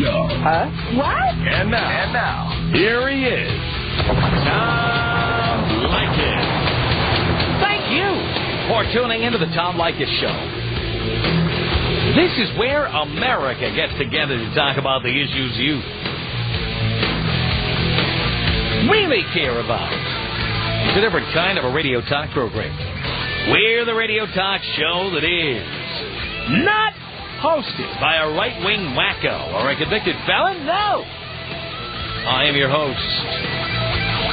Show. Huh? What? And now, here he is, Tom Leykis. Thank you for tuning into the Tom Leykis Show. This is where America gets together to talk about the issues you really care about. It's a different kind of a radio talk program. We're the radio talk show that is not hosted by a right-wing wacko or a convicted felon. No! I am your host.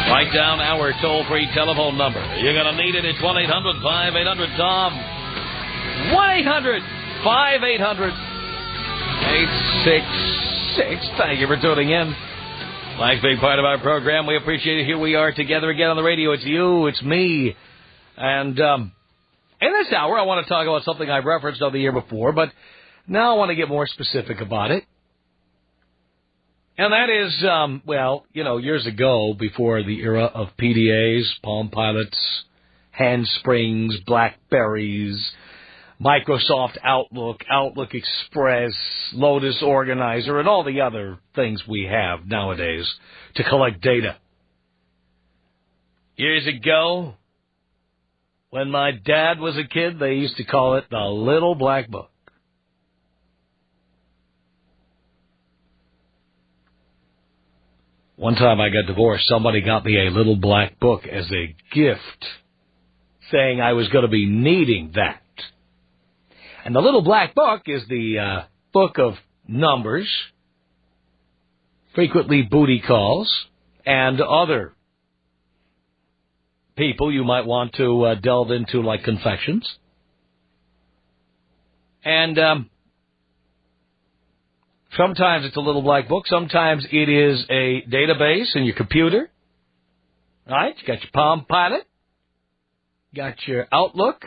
Write down our toll-free telephone number. You're going to need it. It's 1-800-5800-TOM. 1-800-5800-866. Thank you for tuning in. Thanks for being part of our program. We appreciate it. Here we are together again on the radio. It's you. It's me. And in this hour, I want to talk about something I've referenced on the year before, but now I want to get more specific about it. And that is, years ago, before the era of PDAs, Palm Pilots, Handsprings, Blackberries, Microsoft Outlook, Outlook Express, Lotus Organizer, and all the other things we have nowadays to collect data. Years ago, when my dad was a kid, they used to call it the Little Black Book. One time I got divorced, somebody got me a little black book as a gift, saying I was going to be needing that. And the little black book is the book of numbers, frequently booty calls, and other people you might want to delve into, like confessions. And sometimes it's a little black book. Sometimes it is a database in your computer. All right, you got your Palm Pilot, got your Outlook,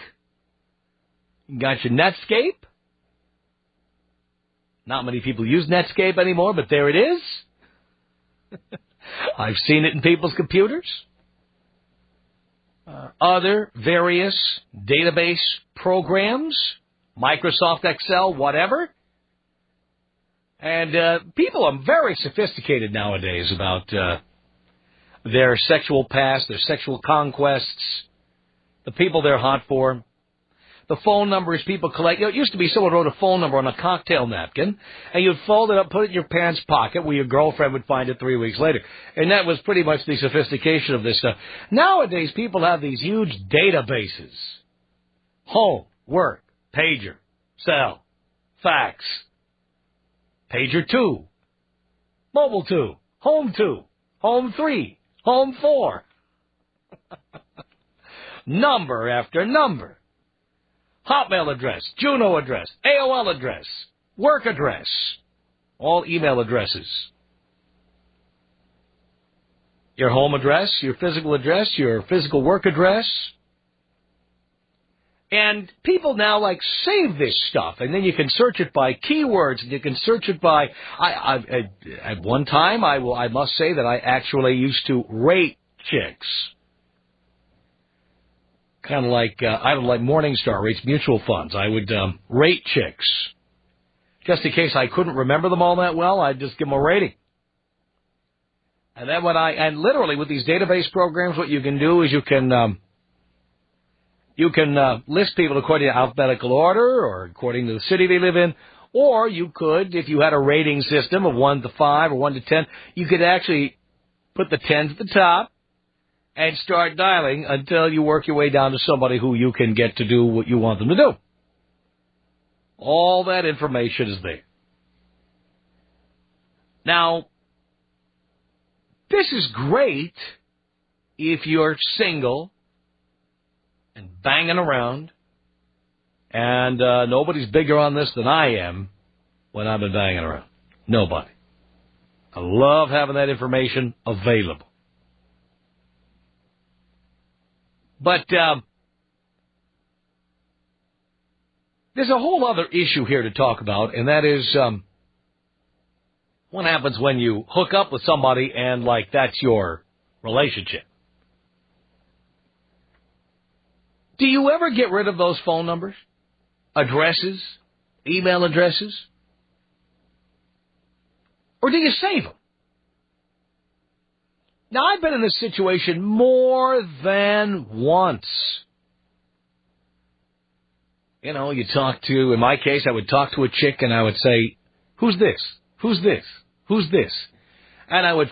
you got your Netscape. Not many people use Netscape anymore, but there it is. I've seen it in people's computers. Other various database programs, Microsoft Excel, whatever. And people are very sophisticated nowadays about their sexual past, their sexual conquests, the people they're hot for, the phone numbers people collect. You know, it used to be someone wrote a phone number on a cocktail napkin, and you'd fold it up, put it in your pants pocket, where your girlfriend would find it 3 weeks later. And that was pretty much the sophistication of this stuff. Nowadays, people have these huge databases. Home, work, pager, cell, fax, pager 2, mobile 2, home 3, home 4. Number after number. Hotmail address, Juno address, AOL address, work address, all email addresses. Your home address, your physical work address. And people now save this stuff, and then you can search it by keywords, and you can search it by. At one time, I must say that I actually used to rate chicks, kind of like Morningstar rates mutual funds. I would rate chicks, just in case I couldn't remember them all that well. I'd just give them a rating. And then and literally with these database programs, what you can do is you can list people according to alphabetical order or according to the city they live in. Or you could, if you had a rating system of 1 to 5 or 1 to 10, you could actually put the 10s at the top and start dialing until you work your way down to somebody who you can get to do what you want them to do. All that information is there. Now, this is great if you're single and banging around, and nobody's bigger on this than I am when I've been banging around. Nobody. I love having that information available. But there's a whole other issue here to talk about, and that is what happens when you hook up with somebody and, that's your relationship. Do you ever get rid of those phone numbers, addresses, email addresses? Or do you save them? Now, I've been in this situation more than once. You know, you talk to, in my case, I would talk to a chick and I would say, who's this? Who's this? Who's this? And I would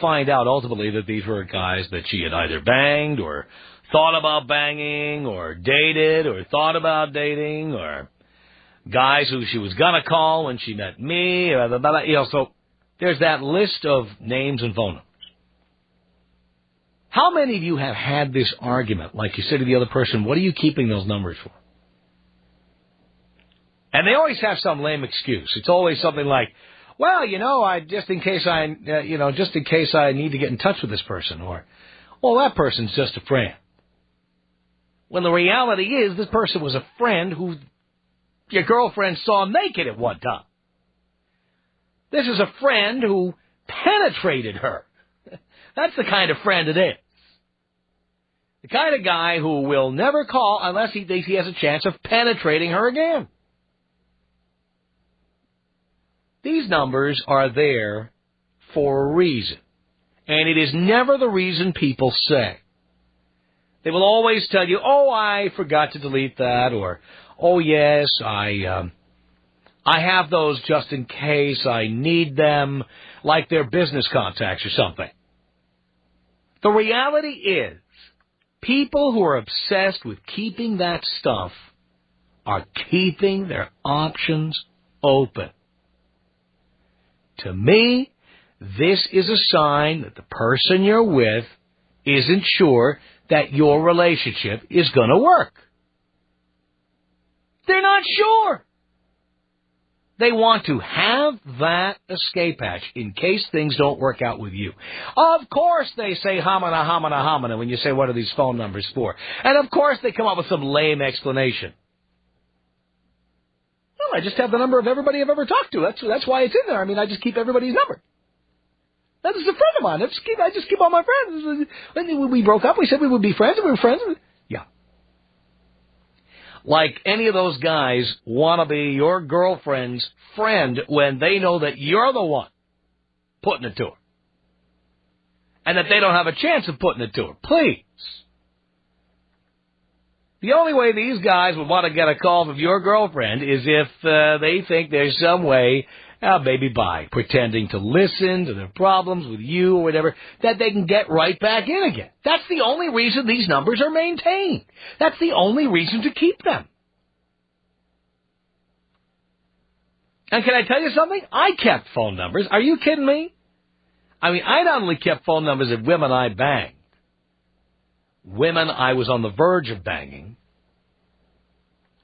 find out ultimately that these were guys that she had either banged or thought about banging or dated or thought about dating, or guys who she was going to call when she met me. Or you know, so there's that list of names and phone numbers. How many of you have had this argument, like you said to the other person, what are you keeping those numbers for? And they always have some lame excuse. It's always something like, well, you know, just in case I need to get in touch with this person, or, well, that person's just a friend. When the reality is, this person was a friend who your girlfriend saw naked at one time. This is a friend who penetrated her. That's the kind of friend it is. The kind of guy who will never call unless he thinks he has a chance of penetrating her again. These numbers are there for a reason, and it is never the reason people say. They will always tell you, oh, I forgot to delete that, or, oh, yes, I have those just in case I need them, like they're business contacts or something. The reality is, people who are obsessed with keeping that stuff are keeping their options open. To me, this is a sign that the person you're with isn't sure that your relationship is going to work. They're not sure. They want to have that escape hatch in case things don't work out with you. Of course they say homina, homina, homina when you say, what are these phone numbers for? And of course they come up with some lame explanation. Well, I just have the number of everybody I've ever talked to. That's why it's in there. I mean, I just keep everybody's number. That is a friend of mine. I just keep all my friends. When we broke up, we said we would be friends, and we were friends. Yeah. Like any of those guys want to be your girlfriend's friend when they know that you're the one putting it to her. And that they don't have a chance of putting it to her. Please. The only way these guys would want to get a call from your girlfriend is if they think there's some way, maybe by pretending to listen to their problems with you or whatever, that they can get right back in again. That's the only reason these numbers are maintained. That's the only reason to keep them. And can I tell you something? I kept phone numbers. Are you kidding me? I mean, I not only kept phone numbers of women I banged, women I was on the verge of banging,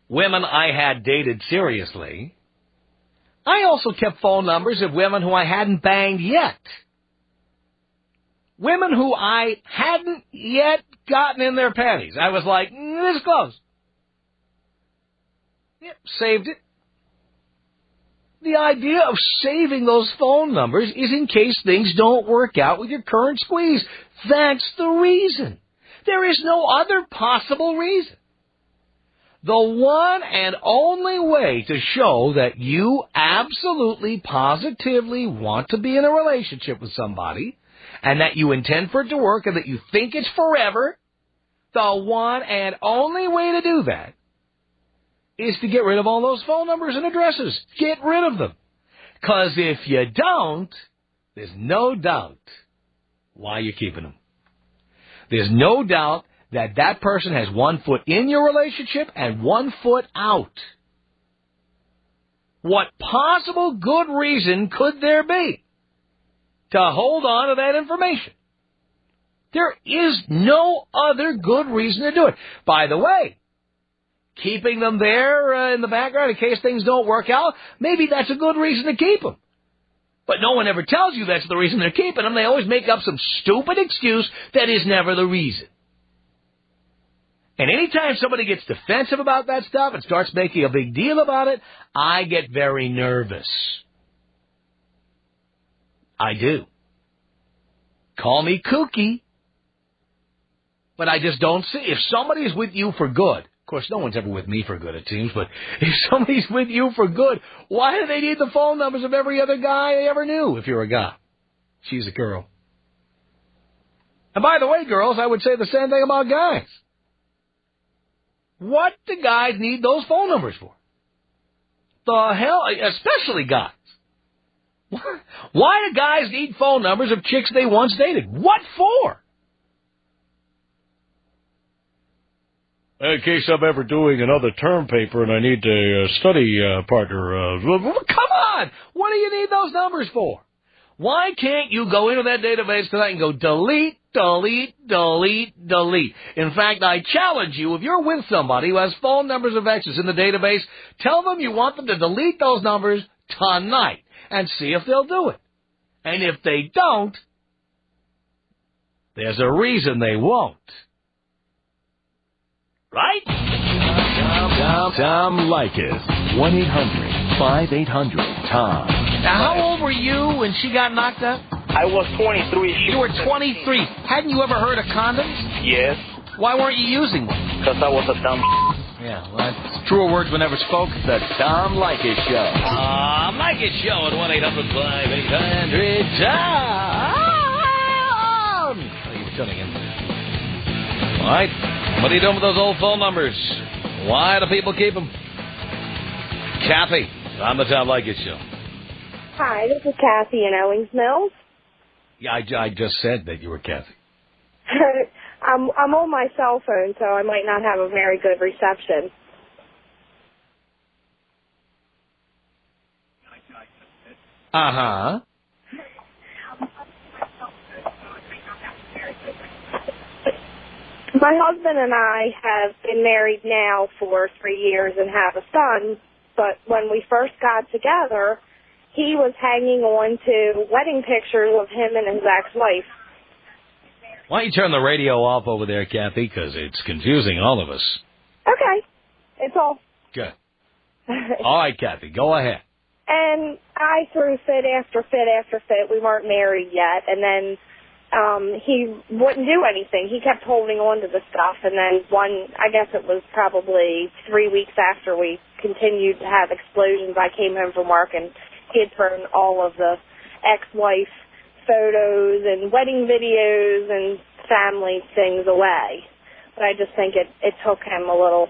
women I had dated seriously. I also kept phone numbers of women who I hadn't banged yet. Women who I hadn't yet gotten in their panties. I was like, this close. Yep, saved it. The idea of saving those phone numbers is in case things don't work out with your current squeeze. That's the reason. There is no other possible reason. The one and only way to show that you absolutely, positively want to be in a relationship with somebody, and that you intend for it to work, and that you think it's forever, the one and only way to do that is to get rid of all those phone numbers and addresses. Get rid of them. Because if you don't, there's no doubt why you're keeping them. There's no doubt that that person has 1 foot in your relationship and 1 foot out. What possible good reason could there be to hold on to that information? There is no other good reason to do it. By the way, keeping them there in the background in case things don't work out, maybe that's a good reason to keep them. But no one ever tells you that's the reason they're keeping them. They always make up some stupid excuse that is never the reason. And anytime somebody gets defensive about that stuff and starts making a big deal about it, I get very nervous. I do. Call me kooky. But I just don't see. If somebody is with you for good, Of course, no one's ever with me for good, it seems, but if somebody's with you for good, why do they need the phone numbers of every other guy they ever knew if you're a guy? She's a girl. And by the way, girls, I would say the same thing about guys. What do guys need those phone numbers for? The hell, especially guys. Why do guys need phone numbers of chicks they once dated? What for? In case I'm ever doing another term paper and I need a study partner. Come on! What do you need those numbers for? Why can't you go into that database tonight and go delete, delete, delete, delete? In fact, I challenge you, if you're with somebody who has phone numbers of exes in the database, tell them you want them to delete those numbers tonight and see if they'll do it. And if they don't, there's a reason they won't. Right? Tom Leykis. 1-800-5800-TOM. Now, how old were you when she got knocked up? I was 23. You were 23. Hadn't you ever heard of condoms? Yes. Why weren't you using one? Because I was a dumb Yeah, well, that's truer words were never spoken. The Tom Leykis Show. Tom Leykis Show at 1-800-5800-TOM. Thank you for tuning in. All right. What are you doing with those old phone numbers? Why do people keep them? Kathy, on the Tom Leykis Show. Hi, this is Kathy in Owings Mills. Yeah, I just said that you were Kathy. I'm on my cell phone, so I might not have a very good reception. Uh-huh. My husband and I have been married now for 3 years and have a son, but when we first got together, he was hanging on to wedding pictures of him and his ex-wife. Why don't you turn the radio off over there, Kathy, because it's confusing all of us. Okay. It's all. Good. All right, Kathy, go ahead. And I threw fit after fit after fit. We weren't married yet, and then he wouldn't do anything. He kept holding on to the stuff, and then I guess it was probably 3 weeks after we continued to have explosions, I came home from work, and he had thrown all of the ex-wife photos and wedding videos and family things away. But I just think it took him a little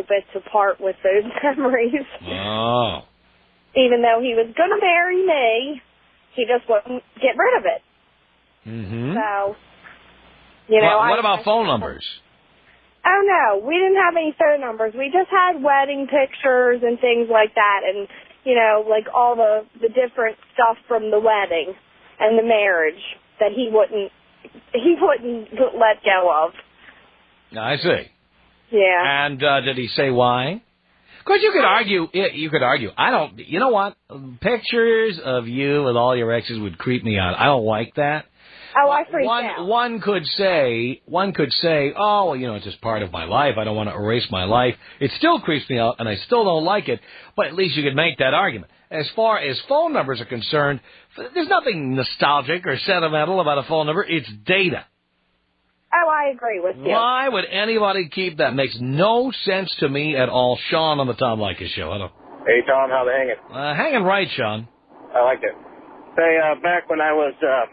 bit to part with those memories. Oh. Even though he was going to marry me, he just wouldn't get rid of it. Mm-hmm. So, you know. What about phone numbers? Oh, no. We didn't have any phone numbers. We just had wedding pictures and things like that, and, you know, like all the different stuff from the wedding and the marriage that he wouldn't let go of. I see. Yeah. And did he say why? Because you could argue. You know what? Pictures of you with all your exes would creep me out. I don't like that. Oh, I freaked out. One could say, oh, well, you know, it's just part of my life. I don't want to erase my life. It still creeps me out, and I still don't like it. But at least you could make that argument. As far as phone numbers are concerned, there's nothing nostalgic or sentimental about a phone number. It's data. Oh, I agree with you. Why would anybody keep that? Makes no sense to me at all. Sean on the Tom Leykis Show. Hello. Hey, Tom, how they hanging? Hanging right, Sean. I like it. Say, back when I was a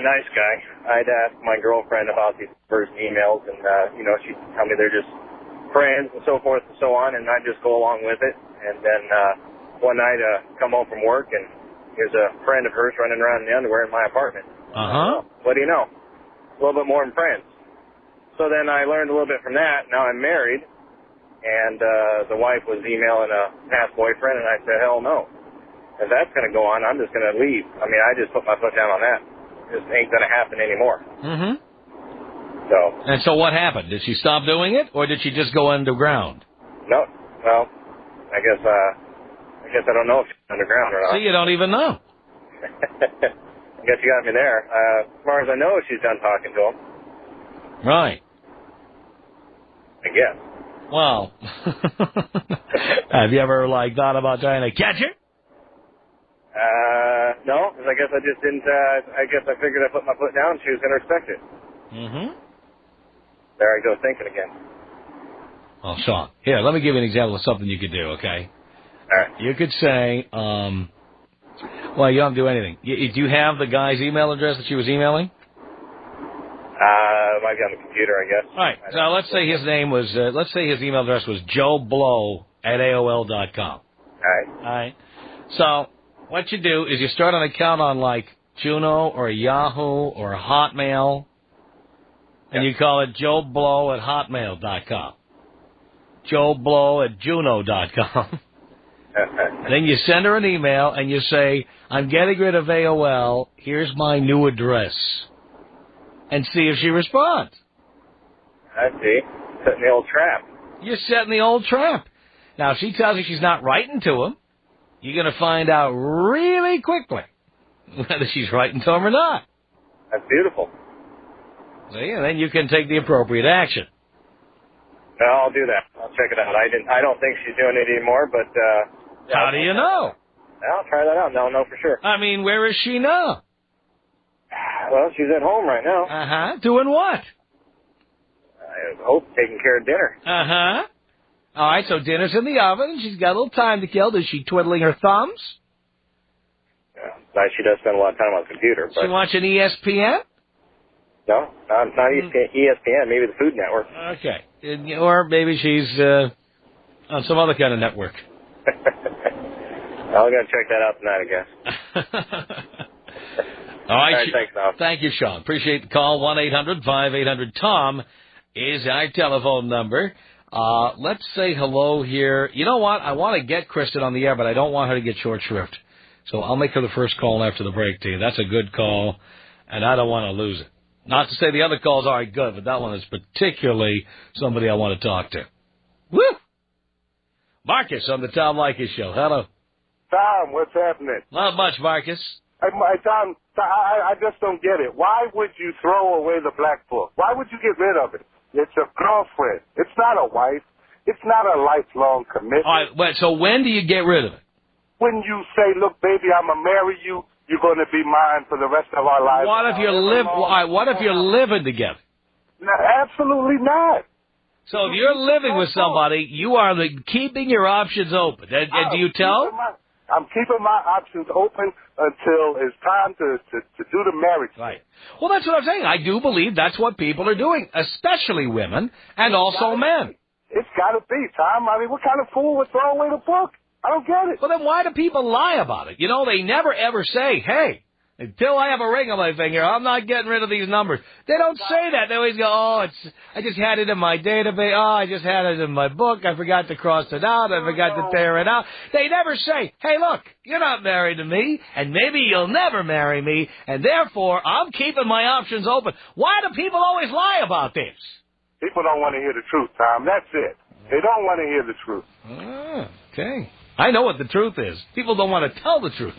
nice guy, I'd ask my girlfriend about these first emails, and, you know, she'd tell me they're just friends and so forth and so on, and I'd just go along with it. And then one night, come home from work, and here's a friend of hers running around in the underwear in my apartment. Uh-huh. What do you know? A little bit more than friends. So then I learned a little bit from that. Now I'm married, and the wife was emailing a past boyfriend, and I said, hell no. If that's going to go on, I'm just going to leave. I mean, I just put my foot down on that. It just ain't going to happen anymore. Mm-hmm. And so what happened? Did she stop doing it, or did she just go underground? No. Well, I guess I don't know if she's underground or not. See, you don't even know. I guess you got me there. As far as I know, she's done talking to him. Right. I guess. Well, have you ever, thought about trying to catch her? No, because I guess I just didn't, I guess I figured I put my foot down and she was going to respect it. Mm-hmm. There I go thinking again. Oh, Sean. Here, let me give you an example of something you could do, okay? All right. You could say, well, you don't do anything. Do you have the guy's email address that she was emailing? Might be on the computer, I guess. All right. So let's say his name was, let's say his email address was joeblow@AOL.com. All right. All right. So what you do is you start an account on like Juno or Yahoo or Hotmail, and you call it joeblow@hotmail.com. joeblow@juno.com. Then you send her an email and you say, I'm getting rid of AOL. Here's my new address. And see if she responds. I see. Setting the old trap. You're setting the old trap. Now, if she tells you she's not writing to him, you're going to find out really quickly whether she's writing to him or not. That's beautiful. See, and then you can take the appropriate action. No, I'll do that. I'll check it out. I don't think she's doing it anymore, but... How do you know? I'll try that out. No, for sure. I mean, where is she now? Well, she's at home right now. Uh-huh. Doing what? I hope taking care of dinner. Uh-huh. All right, so dinner's in the oven. She's got a little time to kill. Is she twiddling her thumbs? She does spend a lot of time on the computer. But She watching ESPN? No, not ESPN. Maybe the Food Network. Okay. Or maybe she's on some other kind of network. I'm going to check that out tonight, I guess. All right, thanks, Tom. Thank you, Sean. Appreciate the call. 1-800-5800-TOM is our telephone number. Let's say hello here. You know what? I want to get Kristen on the air, but I don't want her to get short shrift. So I'll make her the first call after the break to you. That's a good call, and I don't want to lose it. Not to say the other calls aren't good, but that one is particularly somebody I want to talk to. Woo! Marcus on the Tom Leykis Show. Hello. Tom, what's happening? Not much, Marcus. Tom, I just don't get it. Why would you throw away the black book? Why would you get rid of it? It's a girlfriend. It's not a wife. It's not a lifelong commitment. All right, so when do you get rid of it? When you say, look, baby, I'm going to marry you. You're going to be mine for the rest of our lives. What if you're living together? No, absolutely not. So if you're living with somebody, you are keeping your options open. And do you tell? I'm keeping my options open until it's time to do the marriage. Right. Well, that's what I'm saying. I do believe that's what people are doing, especially women and also men. It's got to be, Tom. I mean, what kind of fool would throw away the book? I don't get it. Well, then why do people lie about it? You know, they never ever say, hey, until I have a ring on my finger, I'm not getting rid of these numbers. They don't say that. They always go, I just had it in my database. Oh, I just had it in my book. I forgot to cross it out. I forgot to tear it out. They never say, hey, look, you're not married to me, and maybe you'll never marry me, and therefore I'm keeping my options open. Why do people always lie about this? People don't want to hear the truth, Tom. That's it. They don't want to hear the truth. Ah, okay. I know what the truth is. People don't want to tell the truth.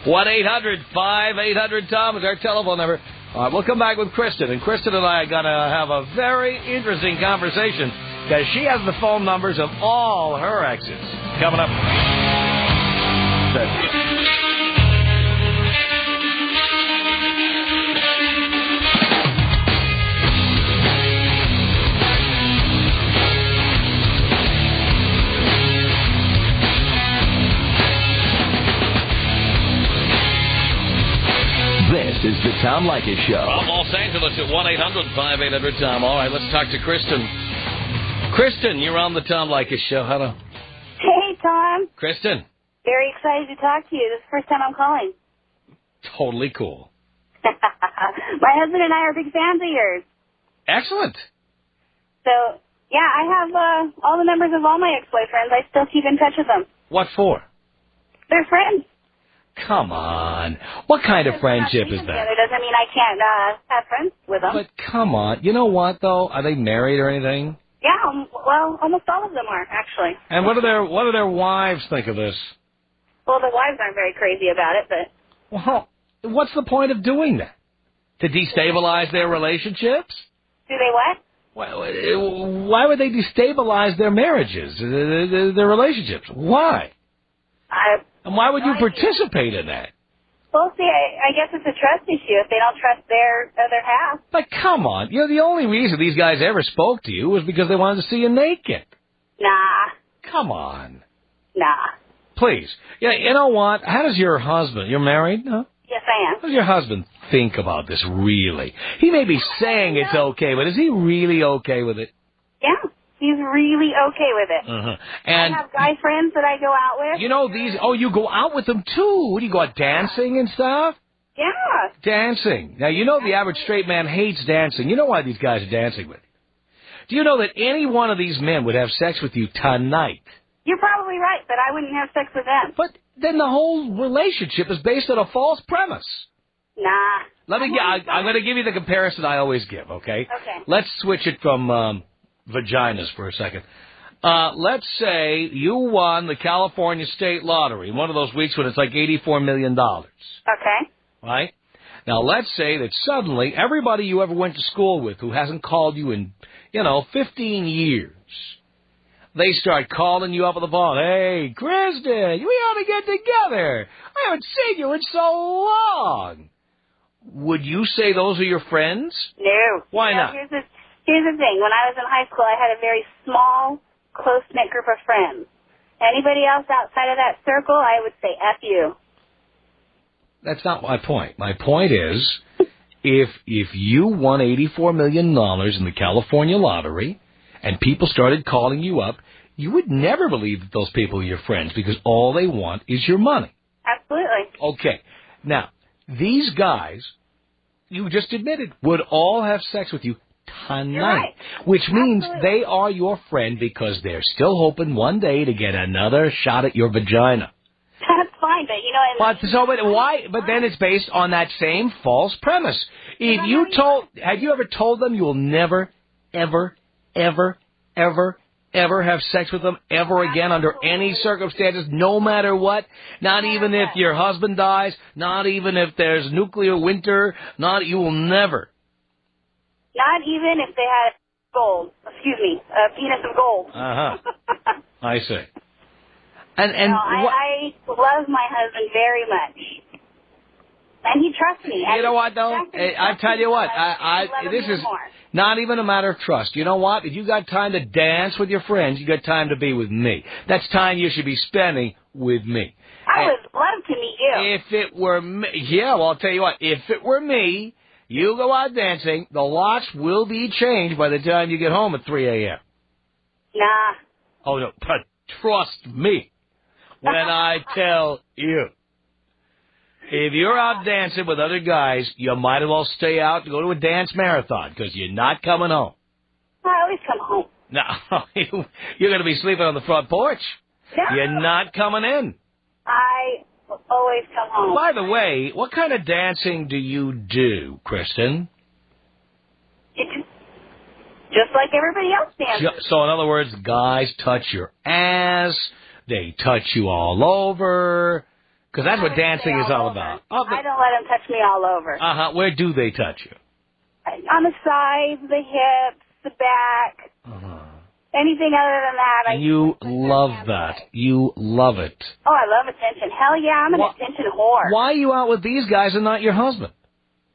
1-800-5800-TOM is our telephone number. All right, we'll come back with Kristen. And Kristen and I are going to have a very interesting conversation because she has the phone numbers of all her exes. Coming up. This is the Tom Leykis Show. From Los Angeles at 1-800-5800-TOM. All right, let's talk to Kristen. Kristen, you're on the Tom Leykis Show. Hello. Hey, Tom. Kristen. Very excited to talk to you. This is the first time I'm calling. Totally cool. My husband and I are big fans of yours. Excellent. So, yeah, I have all the numbers of all my ex-boyfriends. I still keep in touch with them. What for? They're friends. Come on. What kind of friendship is that? Together doesn't mean I can't have friends with them. But come on. You know what, though? Are they married or anything? Yeah, well, almost all of them are, actually. And what do their wives think of this? Well, the wives aren't very crazy about it, but... Well, what's the point of doing that? To destabilize their relationships? Do they what? Why would they destabilize their marriages, their relationships? Why? And why would you participate in that? Well, see, I guess it's a trust issue if they don't trust their other half. But come on. You know, the only reason these guys ever spoke to you was because they wanted to see you naked. Nah. Come on. Nah. Please. Yeah, you know what? How does your husband, you're married? No? Yes, I am. How does your husband think about this, really? He may be saying it's okay, but is he really okay with it? Yeah, he's really okay with it. And I have guy friends that I go out with. you know, you go out with them, too. What, do you go out dancing and stuff? Yeah. Dancing. Now, you know the average straight man hates dancing. You know why these guys are dancing with you. Do you know that any one of these men would have sex with you tonight? You're probably right, but I wouldn't have sex with them. But then the whole relationship is based on a false premise. Nah. I'm going to give you the comparison I always give, okay? Okay. Let's switch it from vaginas for a second. Let's say you won the California State Lottery, one of those weeks when it's like $84 million. Okay. Right? Now, let's say that suddenly everybody you ever went to school with who hasn't called you in, 15 years, they start calling you up on the phone. Hey, Kristen, we ought to get together. I haven't seen you in so long. Would you say those are your friends? No. Why not? Here's the thing. When I was in high school, I had a very small, close-knit group of friends. Anybody else outside of that circle, I would say F you. That's not my point. My point is, if you won $84 million in the California lottery and people started calling you up, you would never believe that those people are your friends because all they want is your money. Absolutely. Okay. Now, these guys, you just admitted, would all have sex with you tonight. You're right. Which means Absolutely. they are your friend because they're still hoping one day to get another shot at your vagina. That's fine, but why? But then it's based on that same false premise. Have you ever told them you will never, ever, ever, ever, ever have sex with them ever again under any circumstances, no matter what? Not even if your husband dies, not even if there's nuclear winter, you will never. Not even if they had a penis of gold. I see. I love my husband very much. And he trusts me. You know what, though? I tell you what, this is not even a matter of trust. You know what? If you got time to dance with your friends, you got time to be with me. That's time you should be spending with me. I would love to meet you. If it were me, I'll tell you what, if it were me, you go out dancing, the locks will be changed by the time you get home at 3 a.m. Nah. Oh, no, but trust me when I tell you. If you're out dancing with other guys, you might as well stay out to go to a dance marathon because you're not coming home. I always come home. No, you're going to be sleeping on the front porch. No. You're not coming in. I always come home. By the way, what kind of dancing do you do, Kristen? Just like everybody else dances. So, in other words, guys touch your ass, they touch you all over, because that's what dancing is all about. I don't let them touch me all over. Where do they touch you? On the sides, the hips, the back. Anything other than that. You love that. You love it. Oh, I love attention. Hell yeah, I'm an attention whore. Why are you out with these guys and not your husband?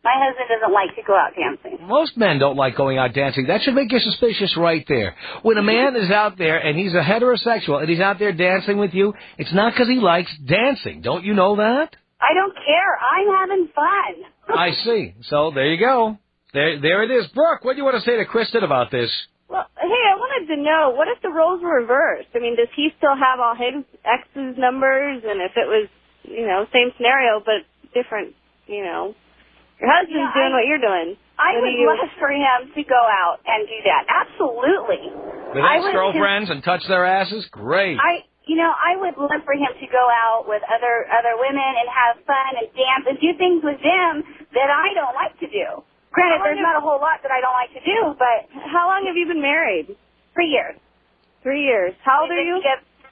My husband doesn't like to go out dancing. Most men don't like going out dancing. That should make you suspicious right there. When a man is out there and he's a heterosexual and he's out there dancing with you, it's not because he likes dancing. Don't you know that? I don't care. I'm having fun. I see. So there you go. There it is. Brooke, what do you want to say to Kristen about this? Well, hey, I wanted to know, what if the roles were reversed? I mean, does he still have all his ex's numbers? And if it was, same scenario, but different, your husband's doing what you're doing. I would love for him to go out and do that. Absolutely. With ex-girlfriends and touch their asses? Great. I would love for him to go out with other women and have fun and dance and do things with them that I don't like to do. Granted, there's not a whole lot that I don't like to do, but... How long have you been married? 3 years. 3 years. How old are you?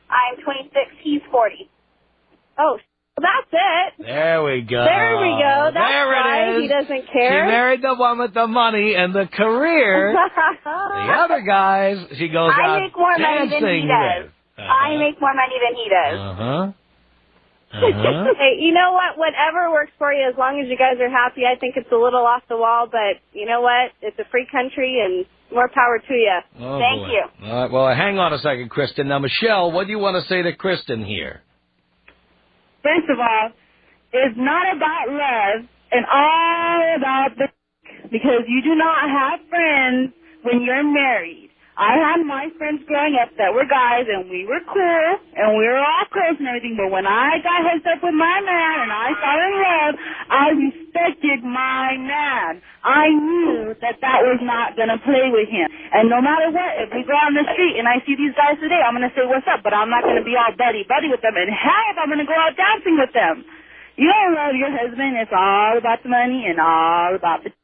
I'm 26. He's 40. Oh, that's it. There we go. There we go. That's there why it is. He doesn't care. She married the one with the money and the career. The other guys, she goes out I make more money than he does. with. I make more money than he does. Hey, you know what? Whatever works for you, as long as you guys are happy. I think it's a little off the wall, but you know what? It's a free country, and more power to you. Oh, Thank boy. you. All right, well, hang on a second, Kristen. Now, Michelle, what do you want to say to Kristen here? First of all, it's not about love and all about the because you do not have friends when you're married. I had my friends growing up that were guys, and we were cool, and we were all close and everything, but when I got hooked up with my man and I fell in love, I respected my man. I knew that was not going to play with him. And no matter what, if we go on the street and I see these guys today, I'm going to say, what's up? But I'm not going to be all buddy-buddy with them. And heck, I'm going to go out dancing with them. You don't love your husband. It's all about the money and all about the...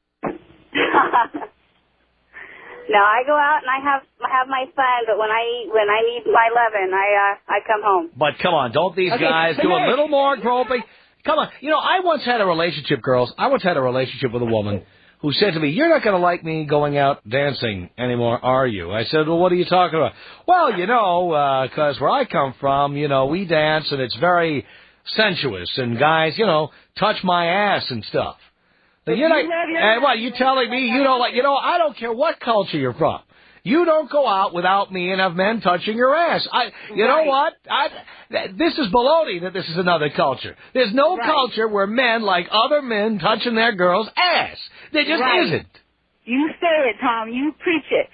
No, I go out and I have my fun, but when I need my loving, I come home. But come on, don't these guys do a little more groping? Come on. You know, I once had a relationship, girls. I once had a relationship with a woman who said to me, "You're not going to like me going out dancing anymore, are you?" I said, "Well, what are you talking about?" "Well, you know, 'cause where I come from, you know, we dance and it's very sensuous, and guys, you know, touch my ass and stuff." You're not, and what, you telling me you don't like, you know, I don't care what culture you're from. You don't go out without me and have men touching your ass. You know what? This is baloney that this is another culture. There's no culture where men like other men touching their girls' ass. There just isn't. You say it, Tom. You preach it.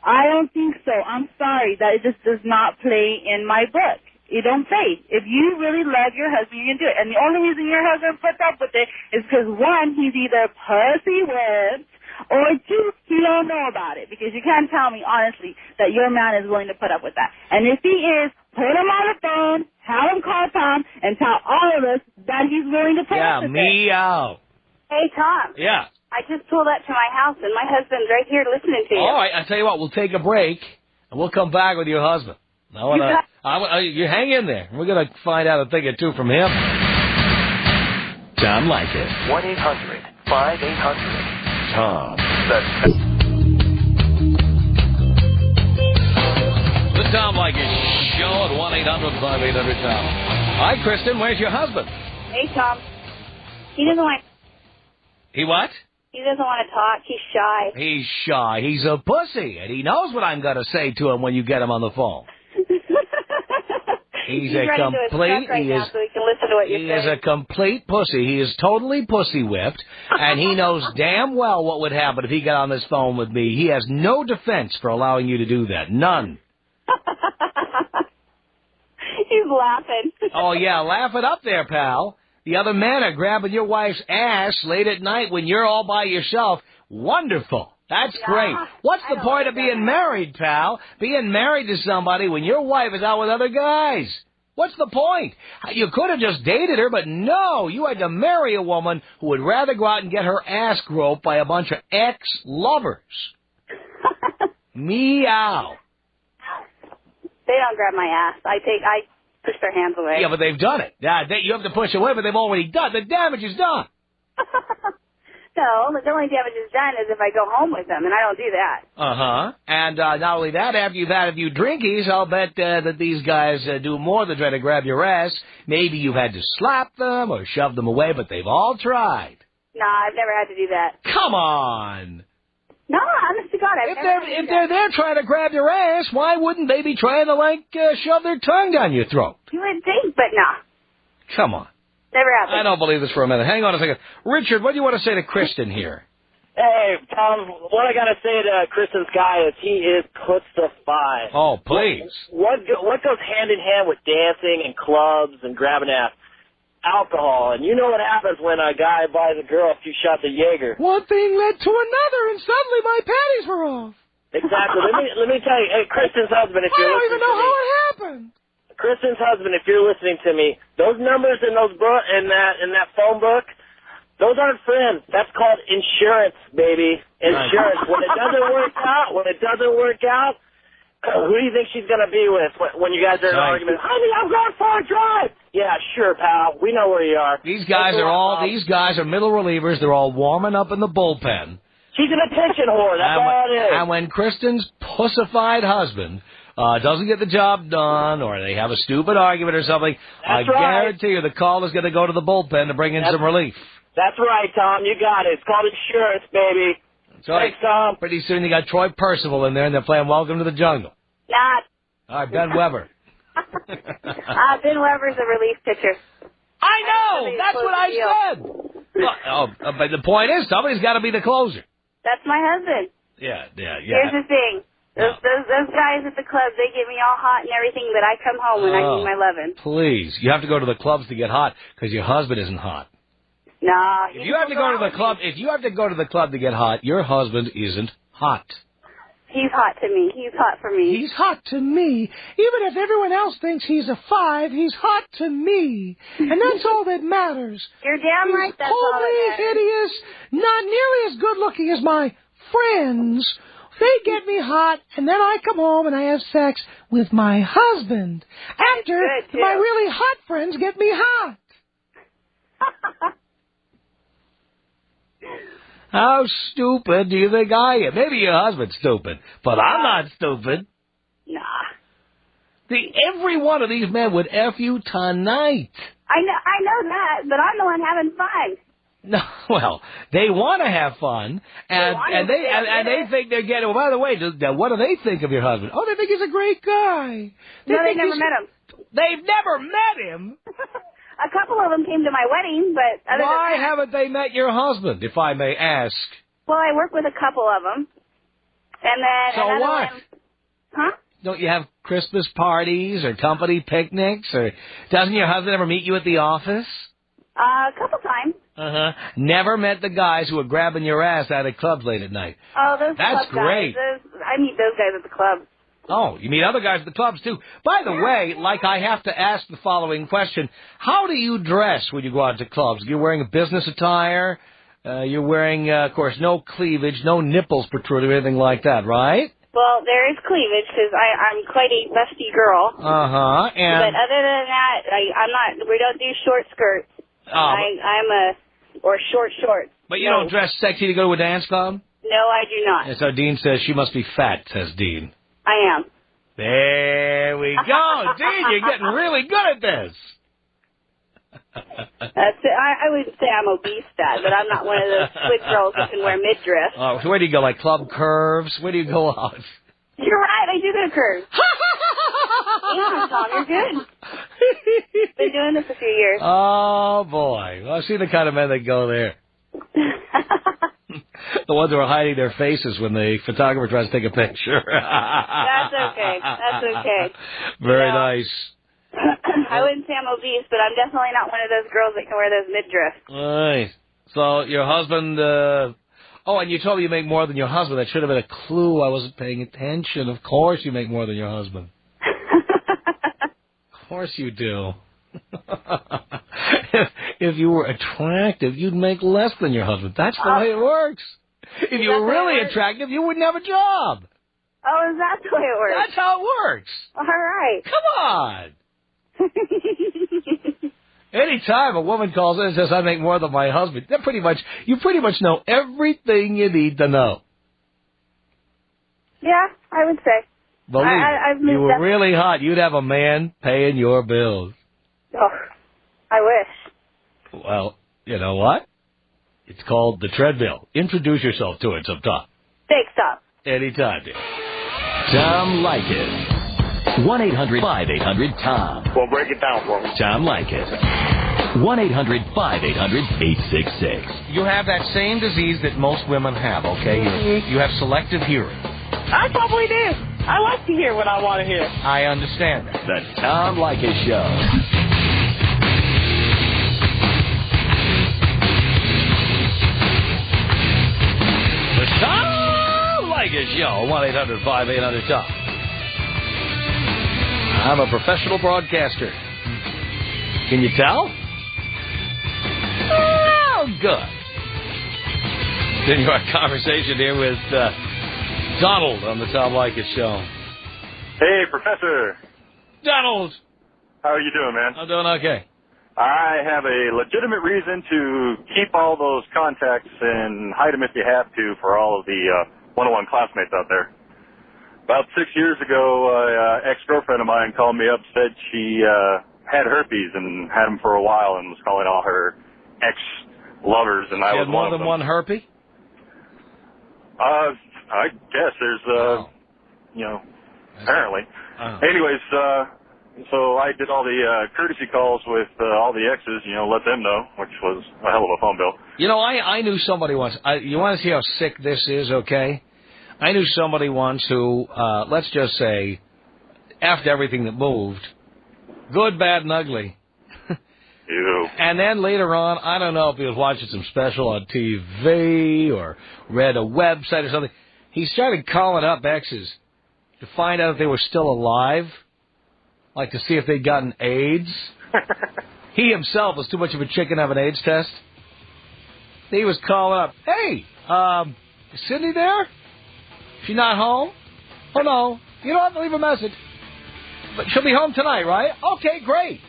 I don't think so. I'm sorry. That it just does not play in my book. You don't say. If you really love your husband, you can do it. And the only reason your husband puts up with it is because, one, he's either pussy whipped, or two, he don't know about it. Because you can't tell me, honestly, that your man is willing to put up with that. And if he is, put him on the phone, have him call Tom, and tell all of us that he's willing to put up with it. Yeah, meow. Hey, Tom. Yeah. I just pulled up to my house, and my husband's right here listening to you. All right, I'll tell you what, we'll take a break, and we'll come back with your husband. You hang in there. We're going to find out a thing or two from him. Tom Leykis. 1-800-5800-TOM. The Tom Leykis Show at 1-800-5800-TOM. Hi, Kristen. Where's your husband? Hey, Tom. He doesn't want... He what? He doesn't want to talk. He's shy. He's shy. He's a pussy, and he knows what I'm going to say to him when you get him on the phone. He's a complete. Right now so he can listen to what you're saying. He is a complete pussy. He is totally pussy whipped, and he knows damn well what would happen if he got on this phone with me. He has no defense for allowing you to do that. None. He's laughing. Oh yeah, laugh it up there, pal. The other men are grabbing your wife's ass late at night when you're all by yourself. Wonderful. That's great. What's the point of being married, pal? Being married to somebody when your wife is out with other guys. What's the point? You could have just dated her, but no, you had to marry a woman who would rather go out and get her ass groped by a bunch of ex-lovers. Meow. They don't grab my ass. I push their hands away. Yeah, but they've done it. You have to push away, but they've already done. The damage is done. No, the only damage is done is if I go home with them, and I don't do that. Uh-huh. And not only that, after you've had a few drinkies, I'll bet that these guys do more than try to grab your ass. Maybe you've had to slap them or shove them away, but they've all tried. No, I've never had to do that. Come on. No, honest to God, If they're there trying to grab your ass, why wouldn't they be trying to, shove their tongue down your throat? You would think, but no. Come on. Never happened. I don't believe this for a minute. Hang on a second. Richard, what do you want to say to Kristen here? Hey, Tom, what I got to say to Kristen's guy is he is pussified. Oh, please. What goes hand in hand with dancing and clubs and grabbing ass? Alcohol. And you know what happens when a guy buys a girl a few shots of Jaeger. One thing led to another, and suddenly my panties were off. Exactly. let me tell you, hey, Kristen's husband, if you're listening to me. I don't even know how it happened. Kristen's husband, if you're listening to me, those numbers in those in that phone book, those aren't friends. That's called insurance, baby. Insurance. When it doesn't work out, who do you think she's gonna be with when you guys are in an argument? Honey, I'm going for a drive. Yeah, sure, pal. We know where you are. These guys are middle relievers. They're all warming up in the bullpen. She's an attention whore. That's all it is. And when Kristen's pussified husband doesn't get the job done, or they have a stupid argument or something, I guarantee you the call is going to go to the bullpen to bring in some relief. That's right, Tom. You got it. It's called insurance, baby. That's right. Thanks, Tom. Pretty soon you got Troy Percival in there, and they're playing Welcome to the Jungle. Not. All right, Ben Weber. Ben Weber's a relief pitcher. I know. That's what I said. But the point is, somebody's got to be the closer. That's my husband. Yeah. Here's the thing. Those guys at the club, they get me all hot and everything, but I come home when I need my lovin'. Please. You have to go to the clubs to get hot because your husband isn't hot. No. If you have to go to the club to get hot, your husband isn't hot. He's hot to me. He's hot for me. He's hot to me. Even if everyone else thinks he's a 5, he's hot to me. And that's all that matters. You're damn right that's all that matters. Totally hideous, not nearly as good looking as my friends. They get me hot, and then I come home and I have sex with my husband. After my really hot friends get me hot. How stupid do you think I am? Maybe your husband's stupid, but I'm not stupid. Nah. Every one of these men would F you tonight. I know that, but I'm the one having fun. No, well, they want to have fun, and they think they're getting. Well, by the way, what do they think of your husband? Oh, they think he's a great guy. They never met him. They've never met him. A couple of them came to my wedding, but why haven't they met your husband, if I may ask? Well, I work with a couple of them, and then so what? One, huh? Don't you have Christmas parties or company picnics, or doesn't your husband ever meet you at the office? A couple times. Never met the guys who were grabbing your ass out at clubs late at night. Oh, that's great. I meet those guys at the club. Oh, you meet other guys at the clubs, too. By the way, I have to ask the following question. How do you dress when you go out to clubs? You're wearing a business attire? You're wearing, of course, no cleavage, no nipples protruding, or anything like that, right? Well, there is cleavage, because I'm quite a busty girl. And but other than that, we don't do short skirts. Or short shorts. But you don't dress sexy to go to a dance club? No, I do not. And so Dean says she must be fat, says Dean. I am. There we go. Dean, you're getting really good at this. That's it. I wouldn't say I'm obese, Dad, but I'm not one of those sweet girls that can wear midriff. Oh, so where do you go, like Club Curves? Where do you go out? You're right, I do go to Curves. Yeah, Tom, you're good. Been doing this a few years. Oh, boy. Well, I see the kind of men that go there. The ones who are hiding their faces when the photographer tries to take a picture. That's okay. That's okay. Very nice. I wouldn't say I'm obese, but I'm definitely not one of those girls that can wear those midriffs. Nice. So your husband... and you told me you make more than your husband. That should have been a clue. I wasn't paying attention. Of course you make more than your husband. Of course you do. If you were attractive, you'd make less than your husband. That's the way it works. If you were really attractive, you wouldn't have a job. Oh, is that the way it works? That's how it works. All right. Come on. Anytime a woman calls in and says, I make more than my husband, you pretty much know everything you need to know. Yeah, I would say. Believe me, you were really hot. You'd have a man paying your bills. Oh, I wish. Well, you know what? It's called the treadmill. Introduce yourself to it sometime. Thanks, Tom. Anytime, dear. Tom Leykis. 1-800-5800-TOM. Well, break it down for me. Tom Leykis. 1-800-5800-866. You have that same disease that most women have, okay? You have selective hearing. I probably do. I like to hear what I want to hear. I understand that. The Tom Leykis Show. The Tom Leykis Show. 1-800-5800-TOM. I'm a professional broadcaster. Can you tell? Oh, good. Continue our conversation here with Donald on the Tom Leykis Show. Hey, Professor. Donald! How are you doing, man? I'm doing okay. I have a legitimate reason to keep all those contacts and hide them if you have to for all of the 101 classmates out there. About 6 years ago, an ex-girlfriend of mine called me up, said she had herpes and had them for a while and was calling all her ex-lovers, and I was one of them. More than one herpes? I guess there's, apparently. Anyways, so I did all the courtesy calls with all the exes, let them know, which was a hell of a phone bill. I knew somebody once. You want to see how sick this is, okay? I knew somebody once who, let's just say, after everything that moved, good, bad, and ugly. Ew. And then later on, I don't know if he was watching some special on TV or read a website or something, he started calling up exes to find out if they were still alive, like to see if they'd gotten AIDS. He himself was too much of a chicken to have an AIDS test. He was calling up, hey, is Cindy there? She not home? Oh, no. You don't have to leave a message. But she'll be home tonight, right? Okay, great.